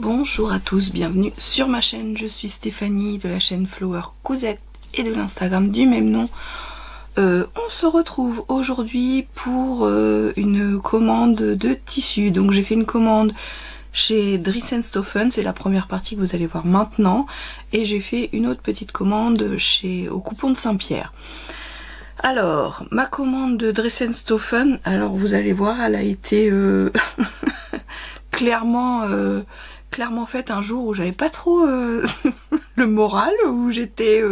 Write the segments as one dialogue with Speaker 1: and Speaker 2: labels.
Speaker 1: Bonjour à tous, bienvenue sur ma chaîne, je suis Stéphanie de la chaîne Flower Cousette et de l'Instagram du même nom. On se retrouve aujourd'hui pour une commande de tissu. Donc j'ai fait une commande chez Dries&Stoffen, c'est la première partie que vous allez voir maintenant. Et j'ai fait une autre petite commande au Coupon de Saint-Pierre. Alors, ma commande de Dries&Stoffen, alors vous allez voir, elle a été clairement faite un jour où j'avais pas trop le moral, où j'étais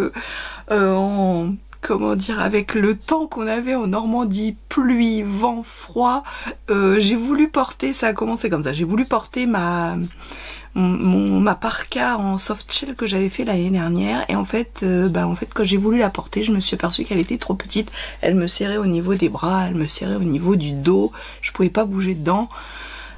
Speaker 1: en, comment dire, avec le temps qu'on avait en Normandie, pluie, vent, froid, j'ai voulu porter, ça a commencé comme ça, j'ai voulu porter ma parka en soft shell que j'avais fait l'année dernière, et en fait quand j'ai voulu la porter, je me suis aperçue qu'elle était trop petite, elle me serrait au niveau des bras, elle me serrait au niveau du dos, je pouvais pas bouger dedans.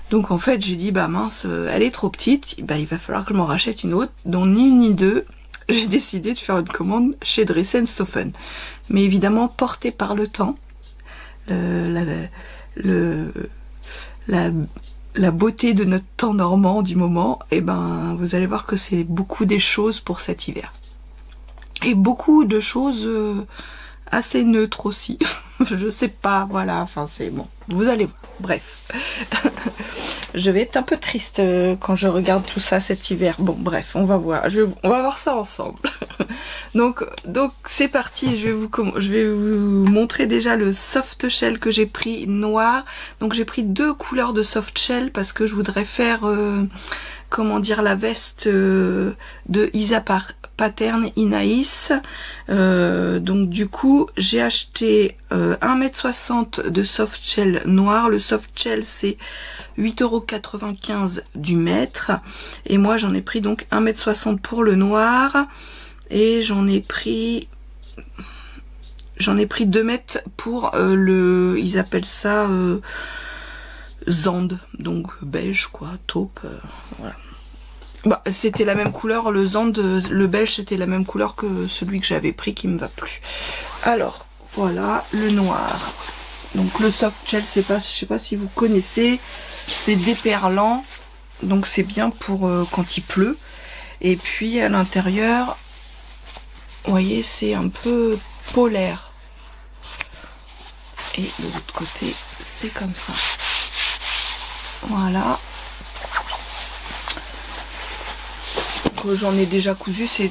Speaker 1: Donc en fait j'ai dit bah mince, elle est trop petite, bah il va falloir que je m'en rachète une autre, dont ni une ni deux. J'ai décidé de faire une commande chez Dries&Stoffen. Mais évidemment portée par le temps, la beauté de notre temps normand du moment, et ben vous allez voir que c'est beaucoup des choses pour cet hiver. Et beaucoup de choses assez neutres aussi. Je sais pas, voilà, enfin c'est bon, vous allez voir, bref. Je vais être un peu triste quand je regarde tout ça cet hiver. Bon bref, on va voir, on va voir ça ensemble. donc c'est parti, je vais vous montrer déjà le soft shell que j'ai pris noir. Donc j'ai pris deux couleurs de soft shell parce que je voudrais faire comment dire, la veste de Isa Pattern Inaïs. Donc du coup j'ai acheté 1,60 m de soft shell noir. Le soft shell c'est 8,95 € du mètre, et moi j'en ai pris donc 1,60 m pour le noir, et j'en ai pris 2 mètres pour le, ils appellent ça zand, donc beige quoi, taupe, voilà. Bah, c'était la même couleur, le zand, le beige c'était la même couleur que celui que j'avais pris qui me va plus. Alors voilà le noir. Donc le soft shell, je sais pas si vous connaissez, c'est déperlant, donc c'est bien pour quand il pleut. Et puis à l'intérieur, vous voyez, c'est un peu polaire. Et de l'autre côté, c'est comme ça. Voilà. J'en ai déjà cousu, c'est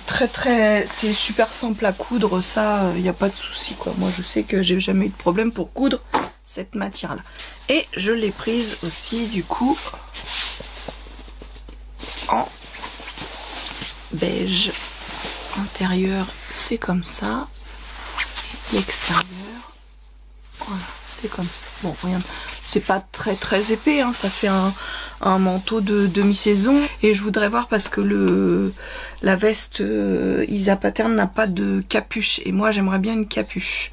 Speaker 1: c'est super simple à coudre, ça il n'y a pas de souci quoi. Moi je sais que j'ai jamais eu de problème pour coudre cette matière là. Et je l'ai prise aussi du coup en beige. Intérieur c'est comme ça, l'extérieur voilà, c'est comme ça. Bon, rien, c'est pas très épais, hein, ça fait un manteau de demi-saison. Et je voudrais voir parce que la veste Isa Pattern n'a pas de capuche, et moi j'aimerais bien une capuche.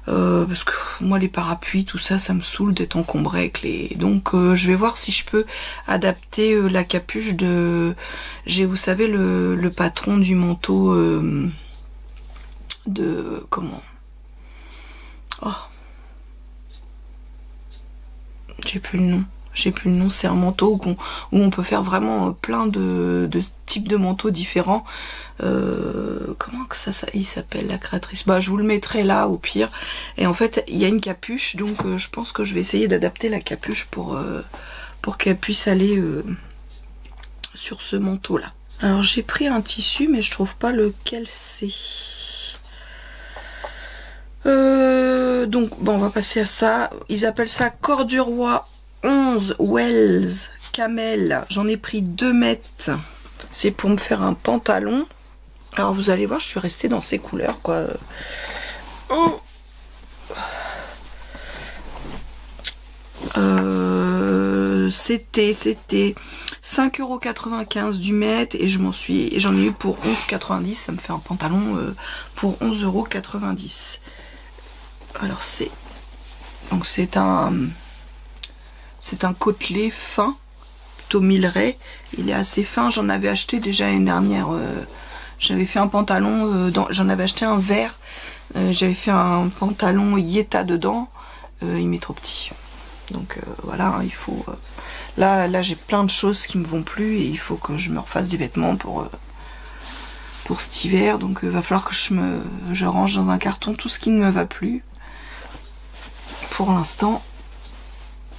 Speaker 1: Parce que moi les parapluies, tout ça, ça me saoule d'être encombré avec les... Donc je vais voir si je peux adapter la capuche de... J'ai, vous savez, le patron du manteau de... Comment? Oh, j'ai plus le nom, c'est un manteau où on peut faire vraiment plein de types de manteaux différents. Comment que ça il s'appelle, la créatrice? Bah je vous le mettrai là au pire. Et en fait il y a une capuche, donc je pense que je vais essayer d'adapter la capuche pour qu'elle puisse aller sur ce manteau là. Alors j'ai pris un tissu mais je trouve pas lequel c'est. Donc bon, on va passer à ça. Ils appellent ça Corps du Roi 11 Wells Camel. J'en ai pris 2 mètres. C'est pour me faire un pantalon. Alors vous allez voir, je suis restée dans ces couleurs quoi. Oh. 5,95 € du mètre et j'en ai eu pour 11,90 €. Ça me fait un pantalon pour 11,90 €. Alors c'est un côtelé fin, plutôt milleret. Il est assez fin. J'en avais acheté déjà l'année dernière. J'avais fait un pantalon, j'en avais acheté un vert. J'avais fait un pantalon Yeta dedans. Il m'est trop petit. Donc voilà, il faut... Là j'ai plein de choses qui me vont plus et il faut que je me refasse des vêtements pour cet hiver. Donc il va falloir que je range dans un carton tout ce qui ne me va plus. Pour l'instant.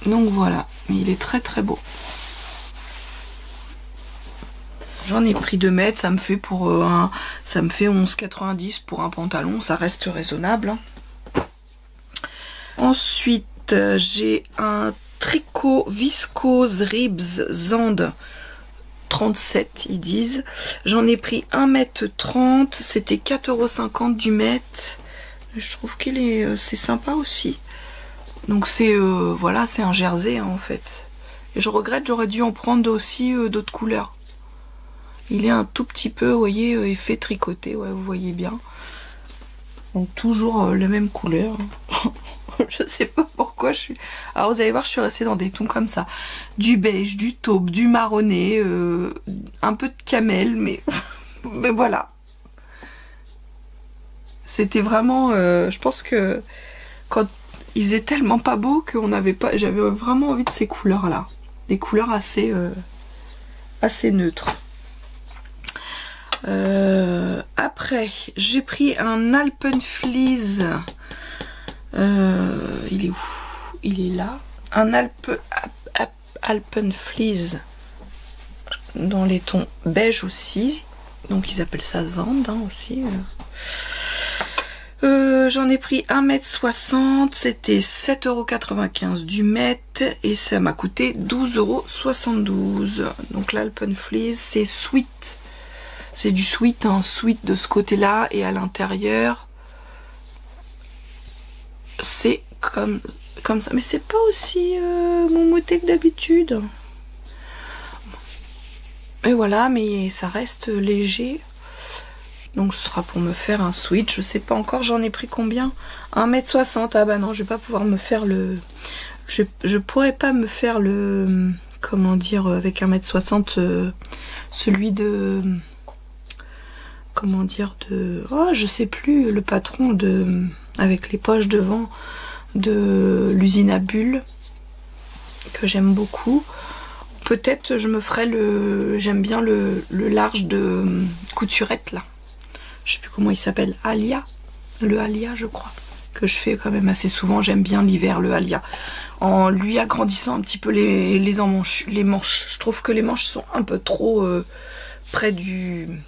Speaker 1: Donc voilà. Mais il est très très beau. J'en ai pris 2 mètres. Ça me fait 11,90 € pour un pantalon. Ça reste raisonnable. Ensuite, j'ai un tricot viscose ribs Zand 37, ils disent. J'en ai pris 1,30 m. C'était 4,50 € du mètre. Je trouve qu'il est c'est sympa aussi. Donc c'est voilà, c'est un jersey hein, en fait. Et je regrette, j'aurais dû en prendre aussi d'autres couleurs. Il est un tout petit peu, vous voyez, effet tricoté, ouais, vous voyez bien. Donc toujours la même couleur. Je sais pas pourquoi je suis... Alors vous allez voir, je suis restée dans des tons comme ça. Du beige, du taupe, du marronné, un peu de camel, mais, mais voilà. C'était vraiment... je pense que quand il faisait tellement pas beau qu'on n'avait pas... J'avais vraiment envie de ces couleurs-là. Des couleurs assez neutres. Après, j'ai pris un Alpenfleece. Il est où? Il est là. Un Alpenfleece dans les tons beige aussi. Donc ils appellent ça Zand hein, aussi. J'en ai pris 1,60 m. C'était 7,95 € du mètre et ça m'a coûté 12,72 €. Donc l'Alpenfleece c'est sweat. C'est du sweat, hein, sweat de ce côté-là et à l'intérieur c'est comme ça. Mais c'est pas aussi moumoté que d'habitude. Et voilà, mais ça reste léger. Donc ce sera pour me faire un sweat. Je sais pas encore, j'en ai pris combien? 1,60 m. Ah bah non, je vais pas pouvoir me faire le... Je pourrais pas me faire le... Comment dire, avec 1,60 m, celui de... Comment dire, de... Oh, je sais plus, le patron de... Avec les poches devant de l'usine à bulles, que j'aime beaucoup. Peut-être je me ferai le... J'aime bien le large de Couturette, là. Je sais plus comment il s'appelle, Alia. Le Alia, je crois. Que je fais quand même assez souvent. J'aime bien l'hiver, le Alia. En lui agrandissant un petit peu les manches. Je trouve que les manches sont un peu trop près du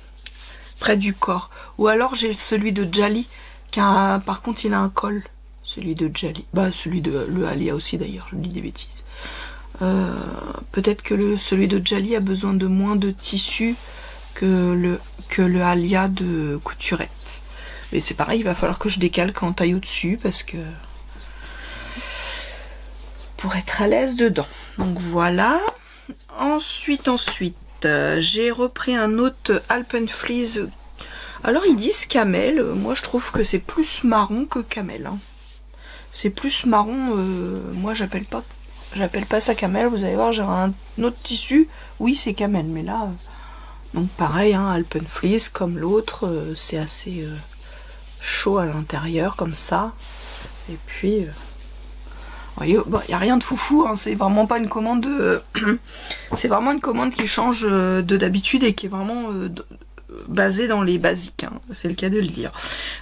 Speaker 1: corps. Ou alors j'ai celui de Jali, qui a, par contre il a un col. Celui de Jali. Bah celui de le Alia aussi d'ailleurs, je dis des bêtises. Peut-être que celui de Jali a besoin de moins de tissu que le Alia de Couturette. Mais c'est pareil, il va falloir que je décalque en taille au-dessus parce que... pour être à l'aise dedans. Donc voilà. Ensuite, j'ai repris un autre Alpenfleece. Alors ils disent camel. Moi je trouve que c'est plus marron que camel. Hein. C'est plus marron. Moi j'appelle pas ça camel. Vous allez voir, j'ai un autre tissu. Oui c'est camel, mais là... Donc pareil, hein, Alpenfleece comme l'autre. C'est assez chaud à l'intérieur comme ça. Et puis... il n'y a rien de foufou, hein, c'est vraiment pas une commande c'est vraiment une commande qui change de d'habitude et qui est vraiment basée dans les basiques, hein, c'est le cas de le dire.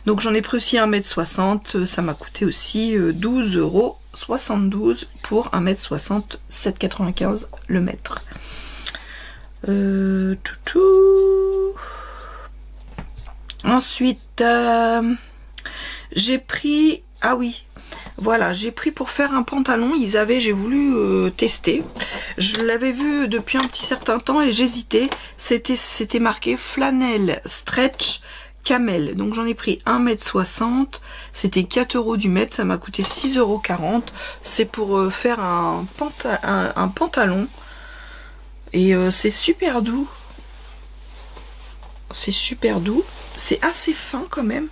Speaker 1: Donc j'en ai pris aussi 1,60 m, ça m'a coûté aussi 12,72 € pour 1,60 m, 7,95 € le mètre. Ensuite j'ai pris, ah oui, voilà, j'ai pris pour faire un pantalon. J'ai voulu tester. Je l'avais vu depuis un petit certain temps et j'hésitais. C'était marqué flanelle stretch camel. Donc j'en ai pris 1,60 m. C'était 4 € du mètre. Ça m'a coûté 6,40 €. C'est pour faire un pantalon Et c'est super doux. C'est super doux. C'est assez fin quand même.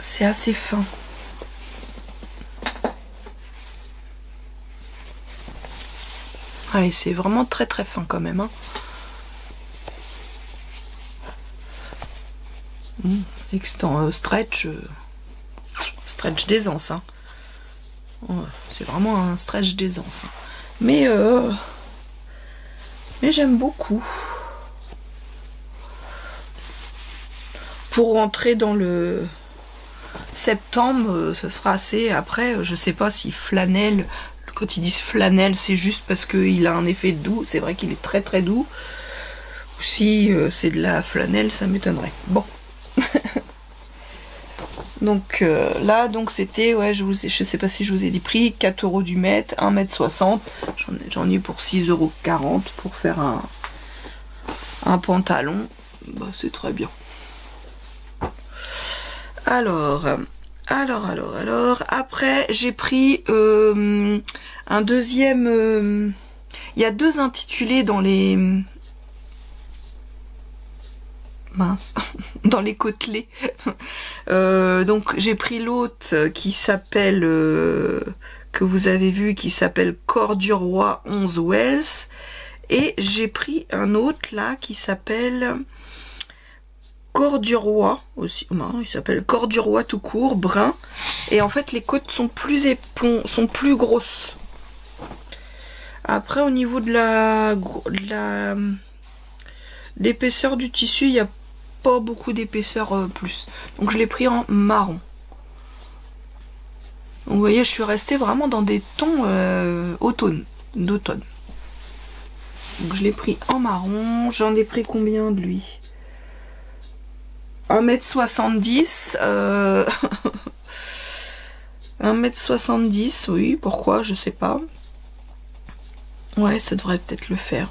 Speaker 1: C'est assez fin. Allez, c'est vraiment très très fin quand même. Hein. Stretch d'aisance. Hein. C'est vraiment un stretch d'aisance. Hein. Mais j'aime beaucoup. Pour rentrer dans le septembre, ce sera assez. Après, je sais pas si flanelle, quand ils disent flanelle, c'est juste parce qu'il a un effet doux. C'est vrai qu'il est très très doux. Ou si c'est de la flanelle, ça m'étonnerait. Bon. Donc là, donc c'était, ouais, je sais pas si je vous ai dit prix, 4 € du mètre, 1,60 m. J'en ai eu pour 6,40 € pour faire un pantalon. Bah, c'est très bien. Alors, après, j'ai pris un deuxième... il y a deux intitulés dans les... mince, dans les côtelets. Donc j'ai pris l'autre qui s'appelle, que vous avez vu, qui s'appelle Corps du Roi 11 Wells. Et j'ai pris un autre là qui s'appelle Corps du Roi aussi. Non, il s'appelle Corps du Roi tout court, brun. Et en fait les côtes sont plus sont plus grosses. Après au niveau de l'épaisseur du tissu, il n'y a pas beaucoup d'épaisseur plus. Donc je l'ai pris en marron. Donc vous voyez, je suis restée vraiment dans des tons d'automne. Donc je l'ai pris en marron. J'en ai pris combien de lui? 1,70 m. 1,70 m, oui, pourquoi, je sais pas. Ouais, ça devrait peut-être le faire.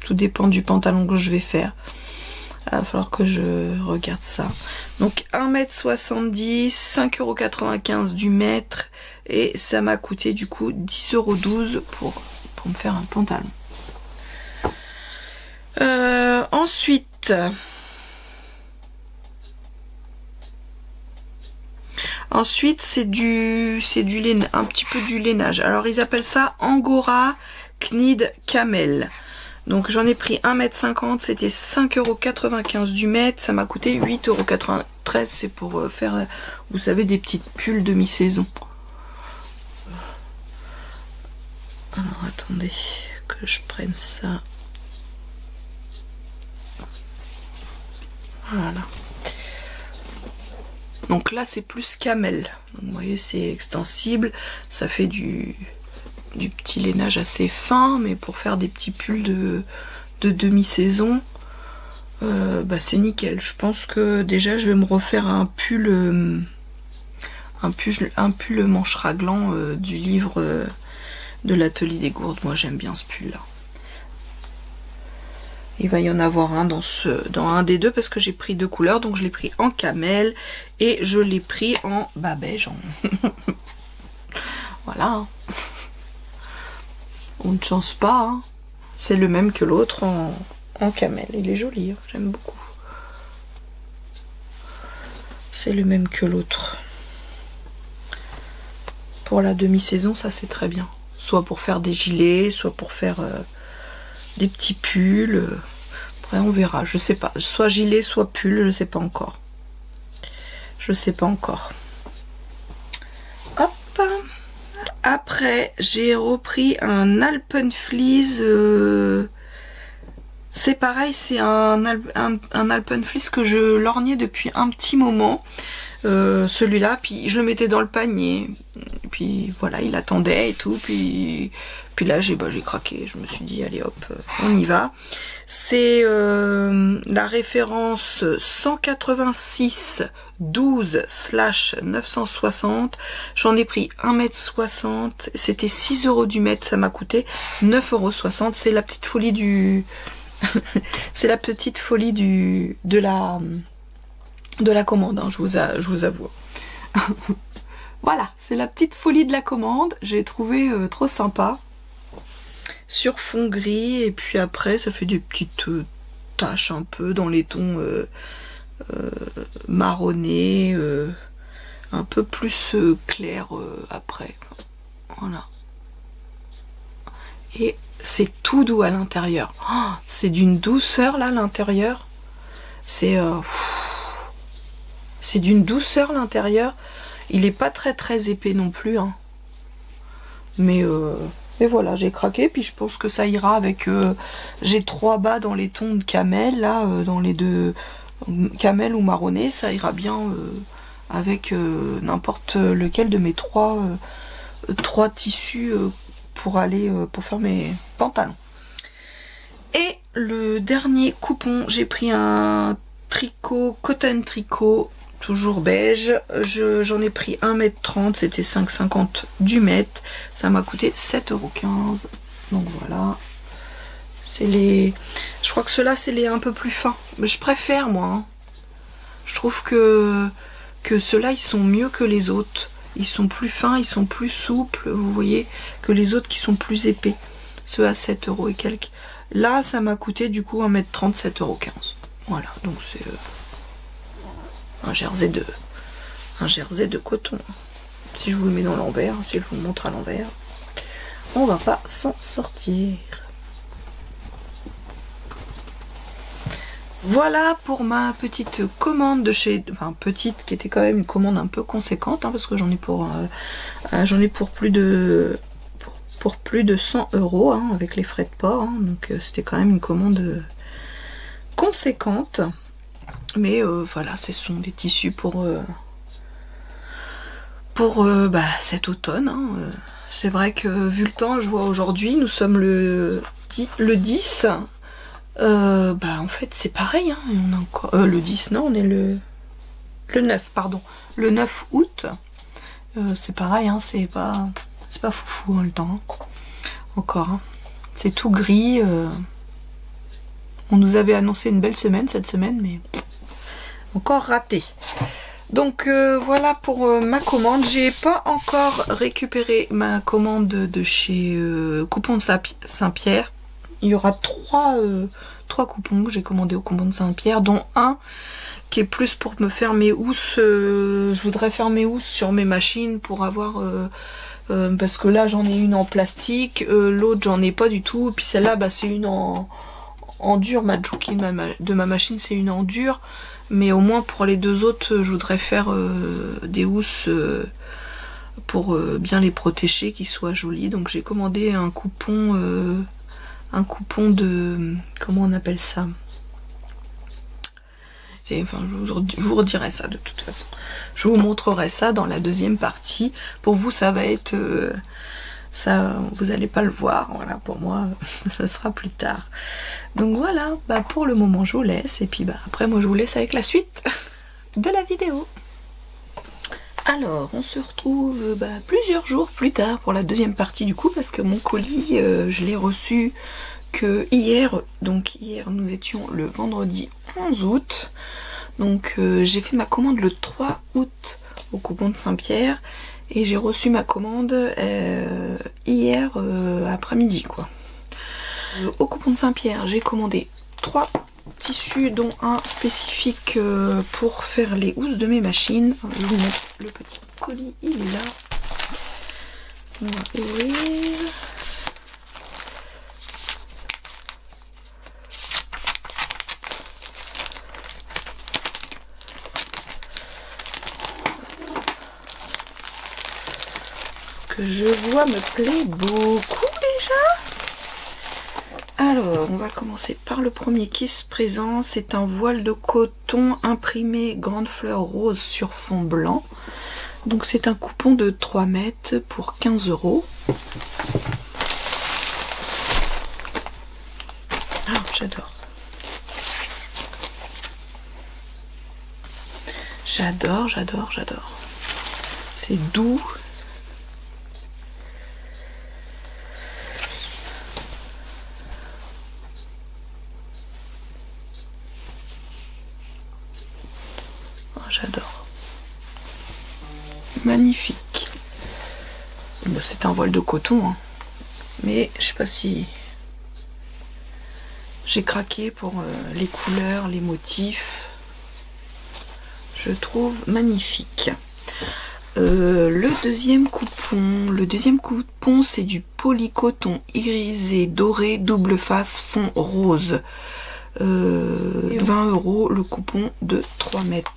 Speaker 1: Tout dépend du pantalon que je vais faire. Il va falloir que je regarde ça. Donc 1,70 m, 5,95 € du mètre. Et ça m'a coûté du coup 10,12 € pour me faire un pantalon. Ensuite... Ensuite, c'est du laine, un petit peu du lainage. Alors, ils appellent ça Angora Knit Camel. Donc, j'en ai pris 1,50 m, c'était 5,95 € du mètre. Ça m'a coûté 8,93 €. C'est pour faire, vous savez, des petites pulls de mi-saison. Alors, attendez que je prenne ça. Voilà. Donc là c'est plus camel. Donc, vous voyez, c'est extensible, ça fait du petit lainage assez fin, mais pour faire des petits pulls de demi-saison, bah c'est nickel. Je pense que déjà je vais me refaire un pull manche raglan du livre de l'atelier des gourdes. Moi j'aime bien ce pull là. Il va y en avoir un dans un des deux parce que j'ai pris deux couleurs. Donc je l'ai pris en camel et je l'ai pris en bas beige. Voilà. On ne change pas. Hein. C'est le même que l'autre en camel. Il est joli. Hein. J'aime beaucoup. C'est le même que l'autre. Pour la demi-saison, ça c'est très bien. Soit pour faire des gilets, soit pour faire... des petits pulls. Après on verra, je sais pas. Soit gilet, soit pull, je sais pas encore. Je sais pas encore. Hop. Après, j'ai repris un Alpenfleece. C'est pareil, c'est un Alpenfleece que je lorgnais depuis un petit moment. Celui-là, puis je le mettais dans le panier. Et puis voilà, il attendait et tout. Puis là, j'ai craqué. Je me suis dit, allez hop, on y va. C'est la référence 186/12/960. J'en ai pris 1,60 m. C'était 6 € du mètre. Ça m'a coûté 9,60 €. C'est la petite folie du... c'est la petite folie de la commande, hein, je vous avoue. Voilà, c'est la petite folie de la commande. J'ai trouvé trop sympa. sur fond gris, et puis après ça fait des petites taches un peu dans les tons marronnés, un peu plus clair après. Voilà. Et c'est tout doux à l'intérieur. Oh, c'est d'une douceur là, l'intérieur. C'est d'une douceur l'intérieur. Il est pas très épais non plus, hein. Mais voilà, j'ai craqué. Puis je pense que ça ira avec... j'ai 3 bas dans les tons de camel, là, dans les deux... camel ou marronné. Ça ira bien avec n'importe lequel de mes trois tissus pour aller pour faire mes pantalons. Et le dernier coupon, j'ai pris un tricot, cotton tricot, toujours beige. J'en ai pris 1,30 m, c'était 5,50 € du mètre. Ça m'a coûté 7,15 €. Donc voilà. C'est les... Je crois que ceux-là, c'est les un peu plus fins. Mais je préfère, moi. Hein. Je trouve que ceux-là, ils sont mieux que les autres. Ils sont plus fins, ils sont plus souples, vous voyez, que les autres qui sont plus épais. Ceux à 7 € et quelques. Là, ça m'a coûté du coup 1,30 m, 7,15 €. Voilà, donc c'est un jersey de coton. Si je vous le mets dans l'envers, si je vous le montre à l'envers, on va pas s'en sortir. Voilà pour ma petite commande de chez... Enfin, petite, qui était quand même une commande un peu conséquente, hein, parce que j'en ai pour plus de... Pour plus de 100 €, hein, avec les frais de port. Hein, donc c'était quand même une commande conséquente. Mais voilà, ce sont des tissus pour cet automne. Hein. C'est vrai que vu le temps, je vois aujourd'hui, nous sommes le 10. En fait c'est pareil, hein. On a encore, le 10, non, on est le 9, pardon. Le 9 août. C'est pareil, hein, c'est pas foufou hein, le temps. Hein. Encore. Hein. C'est tout gris. On nous avait annoncé une belle semaine cette semaine, mais encore raté. Donc voilà pour ma commande. J'ai pas encore récupéré ma commande de chez Coupons de Saint-Pierre. Il y aura 3 coupons que j'ai commandés au Coupons de Saint-Pierre, dont un qui est plus pour me faire mes housses. Je voudrais faire mes housses sur mes machines pour avoir... parce que là j'en ai une en plastique, l'autre j'en ai pas du tout. Et puis celle-là, bah, c'est une en dur. Ma Juki de ma machine, c'est une en dur. Mais au moins pour les deux autres, je voudrais faire des housses pour bien les protéger, qu'ils soient jolis. Donc j'ai commandé un coupon de... comment on appelle ça? Enfin, je vous redirai ça de toute façon. Je vous montrerai ça dans la deuxième partie. Pour vous, ça va être... ça, vous n'allez pas le voir. Voilà, pour moi, ça sera plus tard. Donc voilà, bah, pour le moment, je vous laisse. Et puis bah, après, moi, je vous laisse avec la suite de la vidéo. Alors, on se retrouve plusieurs jours plus tard pour la deuxième partie du coup, parce que mon colis, je l'ai reçu que hier. Donc hier, nous étions le vendredi 11 août. Donc j'ai fait ma commande le 3 août au Coupons de Saint-Pierre. Et j'ai reçu ma commande hier après-midi, quoi. Au Coupons de Saint-Pierre, j'ai commandé 3 tissus, dont un spécifique pour faire les housses de mes machines. Je vous montre le petit colis, il est là. On va ouvrir. Ce que je vois me plaît beaucoup déjà. Alors, on va commencer par le premier qui se présente. C'est un voile de coton imprimé grande fleur rose sur fond blanc. Donc c'est un coupon de 3 mètres pour 15 €. Ah, j'adore. J'adore, j'adore, j'adore. C'est doux. J'adore. Magnifique. Bon, c'est un voile de coton, hein. Mais je sais pas si J'ai craqué pour les couleurs, les motifs. Je trouve magnifique. Le deuxième coupon, c'est du polycoton irisé doré double face fond rose. 20 € le coupon de 3 mètres.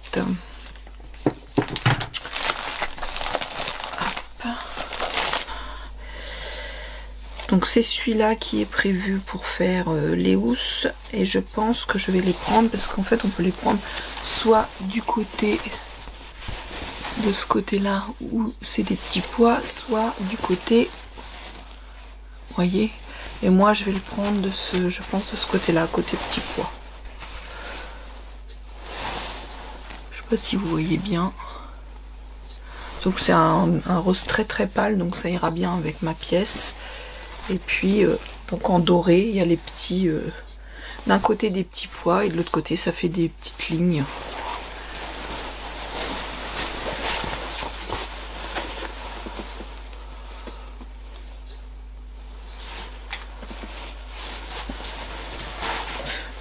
Speaker 1: Donc c'est celui-là qui est prévu pour faire les housses, et je pense que je vais les prendre parce qu'en fait on peut les prendre soit du côté de ce côté-là où c'est des petits pois, soit du côté, vous voyez, et moi je vais le prendre de ce, je pense de ce côté-là, côté petits pois. Je sais pas si vous voyez bien. Donc c'est un rose très très pâle, donc ça ira bien avec ma pièce. Et puis donc en doré, il y a les petits, d'un côté des petits pois et de l'autre côté ça fait des petites lignes.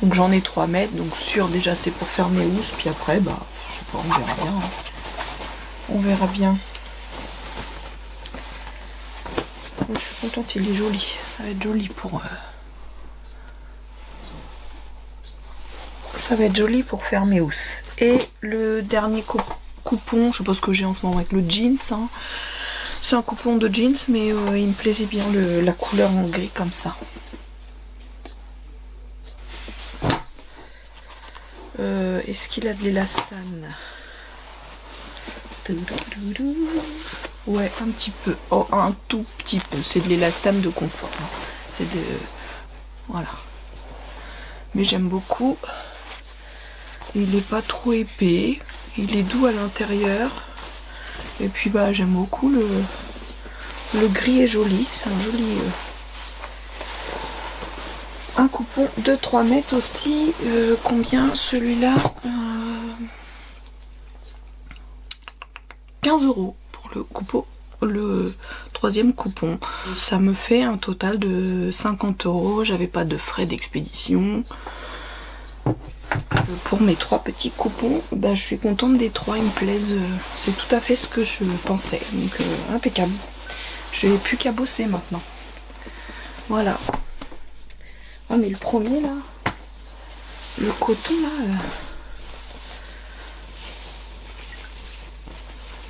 Speaker 1: Donc j'en ai 3 mètres, donc sûr déjà c'est pour faire mes housses, puis après bah je sais pas, on verra bien. On verra bien. Je suis contente, il est joli. Ça va être joli pour ça va être joli pour faire mes housses. Et le dernier coupon, je sais pas ce que j'ai en ce moment avec le jeans, hein. C'est un coupon de jeans, mais il me plaisait bien la couleur en gris comme ça. Est-ce qu'il a de l'élastane? Ouais, un petit peu. Oh, un tout petit peu. C'est de l'élastane de confort. C'est de... Voilà. Mais j'aime beaucoup. Il n'est pas trop épais. Il est doux à l'intérieur. Et puis bah j'aime beaucoup le gris est joli. C'est un joli... Un coupon de 3 mètres aussi. Combien celui-là 15 € pour le coupon, le troisième coupon. Ça me fait un total de 50 €. J'avais pas de frais d'expédition. Pour mes 3 petits coupons, bah, je suis contente des 3, ils me plaisent. C'est tout à fait ce que je pensais. Donc impeccable. Je n'ai plus qu'à bosser maintenant. Voilà. Ah mais le premier là, le coton là,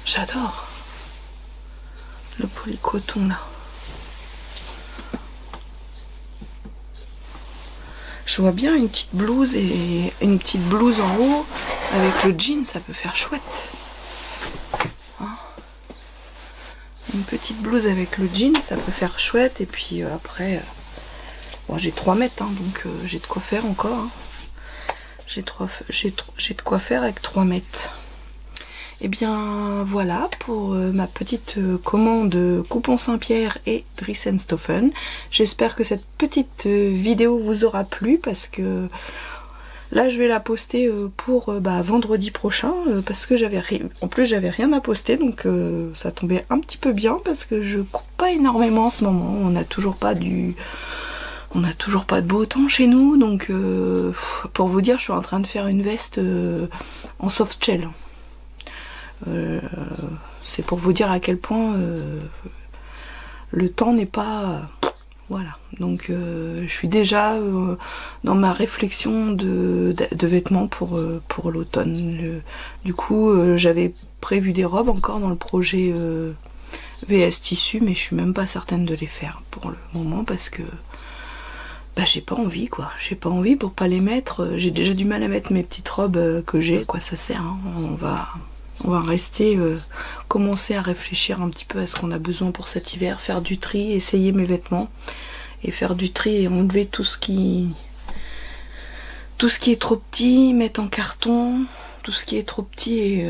Speaker 1: j'adore le polycoton là. Je vois bien une petite blouse et une petite blouse en haut avec le jean, ça peut faire chouette. Hein, une petite blouse avec le jean, ça peut faire chouette. Et puis après, bon, j'ai 3 mètres, hein, donc j'ai de quoi faire encore. Hein. J'ai de quoi faire avec 3 mètres. Et bien voilà pour ma petite commande coupon Saint-Pierre et Dries-en-Stoffen. J'espère que cette petite vidéo vous aura plu, parce que là je vais la poster pour vendredi prochain, parce que en plus j'avais rien à poster, donc ça tombait un petit peu bien parce que je coupe pas énormément en ce moment. On n'a toujours pas de beau temps chez nous, donc pour vous dire, je suis en train de faire une veste en soft shell. C'est pour vous dire à quel point le temps n'est pas... Voilà, donc je suis déjà dans ma réflexion de vêtements pour l'automne. Du coup, j'avais prévu des robes encore dans le projet VS Tissu, mais je suis même pas certaine de les faire pour le moment, parce que bah, j'ai pas envie, quoi. J'ai pas envie pour pas les mettre. J'ai déjà du mal à mettre mes petites robes que j'ai. Quoi, ça sert, hein. On va rester, commencer à réfléchir un petit peu à ce qu'on a besoin pour cet hiver, faire du tri, essayer mes vêtements et faire du tri et enlever tout ce qui est trop petit, mettre en carton tout ce qui est trop petit,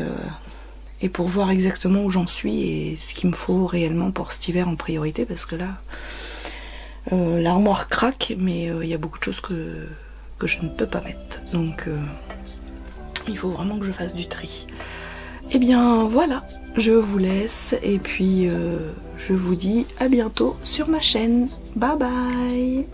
Speaker 1: et pour voir exactement où j'en suis et ce qu'il me faut réellement pour cet hiver en priorité, parce que là l'armoire craque, mais il y a beaucoup de choses que je ne peux pas mettre, donc il faut vraiment que je fasse du tri. Et bien voilà, je vous laisse et puis je vous dis à bientôt sur ma chaîne. Bye bye.